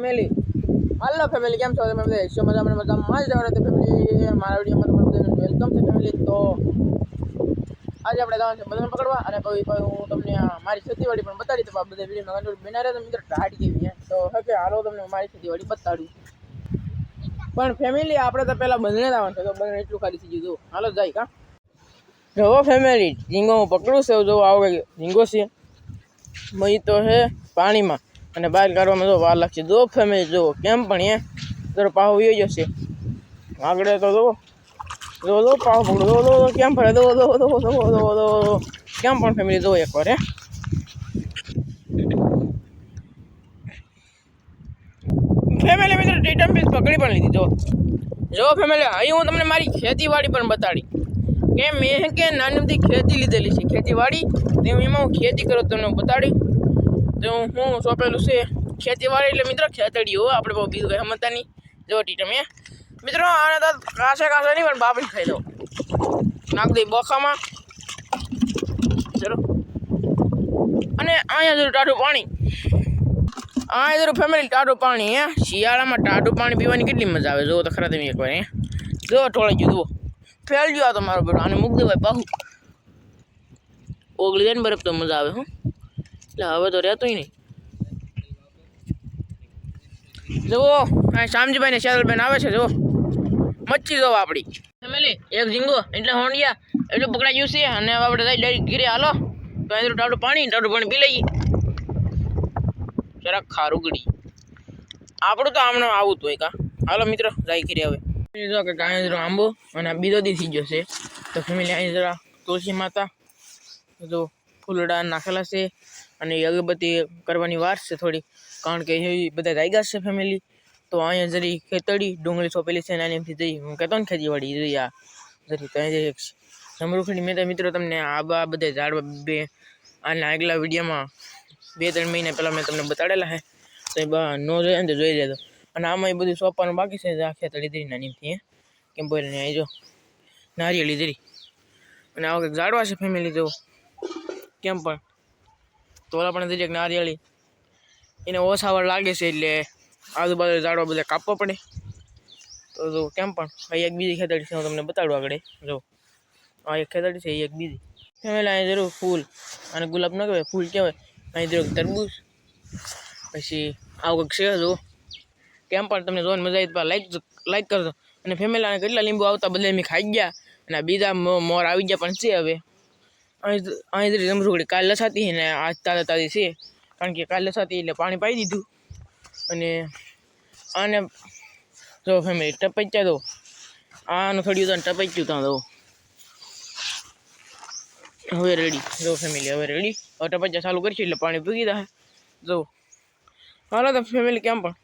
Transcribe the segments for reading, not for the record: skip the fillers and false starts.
family hello family કેમ છો તમે બધા શો મજામાં મજામાં જ રહેવાનું તો ફેમિલી મારા વિડીયોમાં તમારું બધાનું વેલકમ છે ફેમિલી તો આજે આપણે જવાનું છે બધાને પકડવા અને પછી હું તમને મારી ખેતીવાડી પણ બતાડી તો બધા વિડીયોમાં કંટ્રોલ બના રહે તો મિત્રો ઢાટ જેવી તો હવે હાલો તમને મારી ખેતીવાડી બતાડું પણ ફેમિલી આપણે તો પહેલાં બંધને જવાનું છે તો બંધ એટલું ખાલી થઈ ગયું હાલો જાય કા જો ફેમિલી ઝીંગો હું પકડું છે જો આવે ઝીંગો છે મય તો હે પાણીમાં અને બહાર કાઢવામાં જો વાર લાગશે જો ફેમિલી જો કેમ પણ એ જરો પાહો વયો જશે આગળ તો જો પાહો પકડો જો કેમ ફરે જો કેમ પણ ફેમિલી જો એકવાર હે ફેમિલી મિત્રો ટીટમ પીસ પકડી પણ લીધી જો ફેમિલી અહીં હું તમને મારી ખેતીવાડી પણ બતાડી કે મેં કે નાનીથી ખેતી લીધેલી છે ખેતીવાડી એમાં હું ખેતી કરું તમને બતાડી તો હું સોંપેલું છે ખેતીવાડી એટલે મિત્રો ખેતડીઓ આપણે બહુ બીજું કંઈ સમજતા નહીં જો ટીટમ એ મિત્રો આને તો કાસે નહીં પણ બાપડી ખાઈ દો નાખ દઈ બોખામાં ચલો અને અહીંયા જરૂર ટાઢું પાણી અહીંયા જરૂર ફેમિલી ટાઢું પાણી હે શિયાળામાં ટાઢું પાણી પીવાની કેટલી મજા આવે જો તો ખરા તમે એકવાર હે જો ઢોળાઈ ગયું જુઓ ફેલ ગયો તો મારો બેટો આને મૂકી દેવાય પાહું ઓગળી જાય ને બરફ તો મજા આવે હું એટલે હવે તો રહેતું નહીં જુઓ આ શામજીભાઈ ને શેરલબેન આવે છે જુઓ મચ્છી જોવા આપણી ફેમિલી એક ઝીંગો એટલે હોંડિયા એટલું પકડાઈ ગયું છે અને હવે આપણે જઈ ડાયરેક્ટ ઘીરે હાલો તો અહીં ટાઢું પાણી પી લઈએ જરાક ખારું ગળી આપણું તો આમને આવું તો કા હાલો મિત્રો જાય ઘીરે હવે જો કે કાંઈ જરો આંબો અને આ બીજો દી થઈ ગયો છે તો ફેમિલી અહીં જરા તુલસી માતા જો ફૂલડા નાખેલા છે અને અગરબત્તી કરવાની વાર છે થોડી કારણ કે એ બધા જાગ્યા છે ફેમિલી તો અહીંયા જરી ખેતડી ડુંગળી સોંપેલી છે નાની એમથી જઈ હું કહેતો ને ખેતીવાડી જઈ આ જરી તો અહીં જમરૂખડી મેં તો મિત્રો તમને આ બધા ઝાડવા બે આના આગલા વિડીયોમાં 2-3 મહિના પહેલાં મેં તમને બતાડેલા છે તો એ ન જોઈએ ને તો જોઈ લેજો અને આમાં એ બધું સોંપવાનું બાકી છે આ ખેતડી ધરી નાની એમથી કેમ બોલે ને અહીં જો નારિયેળી ધરી અને આવા કંઈક ઝાડવા છે ફેમિલી જો કેમ પણ તોલા પણ દરેક નારિયેળી એને ઓછાવાર લાગે છે એટલે આજુબાજુ ઝાડવા બધા કાપવા પડે તો જો કેમ પણ અહીં એક બીજી ખેતડી છે હું તમને બતાડું આગળ જો આ એક ખેતડી છે એક બીજી ફેમિલી અહીં જરૂર ફૂલ અને ગુલાબ ન કહેવાય ફૂલ કહેવાય અહીં જરૂર તરબૂચ પછી આવું કંઈક છે જો કેમ પણ તમને જોવાની મજા આવી તો લાઈક કરજો અને ફેમિલી આને કેટલા લીંબુ આવતા બધા મેં ખાઈ ગયા અને બીજા મોર આવી ગયા પણ છે હવે અહીં જરી જમરૂખડી કાલ લસાતી ને આજ તાજી છે કારણ કે કાલ લસાતી એટલે પાણી પાઈ દીધું અને આને જો ફેમિલી ટપચ્યા દો આનું થોડી ટપચ્યું ત્યાં દો હવે રેડી જો ફેમિલી હવે રેડી હવે ટપચ્યા ચાલુ કરીશું એટલે પાણી ભૂગી જાય જો હાલો તો ફેમિલી કેમ પણ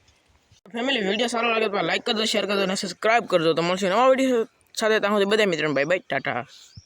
ફેમિલી વિડીયો સારો લાગે તો લાઈક કરજો શેર કરજો અને સબસ્ક્રાઈબ કરજો તો મળશે નવા વિડીયો સાથે ત્યાં સુધી બધા મિત્રો બાય બાય ટાટા